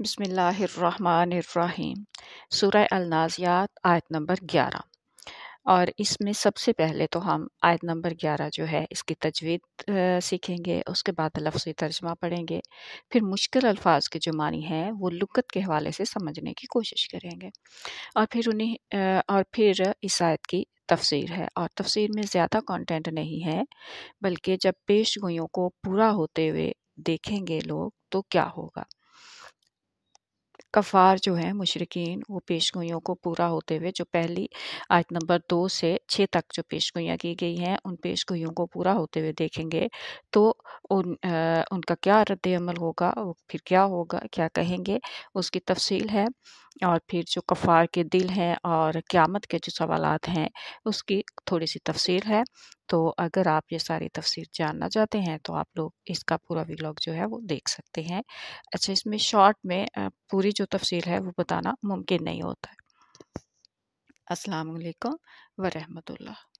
बिस्मिल्लाहिर्रहमानिर्रहीम। सूरह अल-नाज़ियात आयत नंबर 11। और इसमें सबसे पहले तो हम आयत नंबर 11 जो है इसकी तजवीद सीखेंगे, उसके बाद लफ्ज़ी तर्जमा पढ़ेंगे, फिर मुश्किल अल्फाज के जो मानी हैं वो लुग़त के हवाले से समझने की कोशिश करेंगे और फिर इस आयत की तफसीर है। और तफसीर में ज़्यादा कंटेंट नहीं है, बल्कि जब पेशगोइयों को पूरा होते हुए देखेंगे लोग तो क्या होगा। कफ़ार जो हैं मुशरिकीन, वो पेशगोइयों को पूरा होते हुए जो पहली आयत नंबर 2 से 6 तक जो पेशगोइयाँ की गई हैं, उन पेशगोइयों को पूरा होते हुए देखेंगे तो उनका क्या रद्द-ए-अमल होगा, वो फिर क्या होगा, क्या कहेंगे, उसकी तफ़सील है। और फिर जो कफ़ार के दिल हैं और क़यामत के जो सवालात हैं, उसकी थोड़ी-सी तफ़सील है। तो अगर आप ये सारी तफ़सील जानना चाहते हैं, तो आप लोग इसका पूरा व्लॉग जो है वो देख सकते हैं। अच्छा, इसमें शॉर्ट में पूरी जो तफ़सील है वो बताना मुमकिन नहीं होता है। अस्सलाम वालेकुम व रहमतुल्लाह।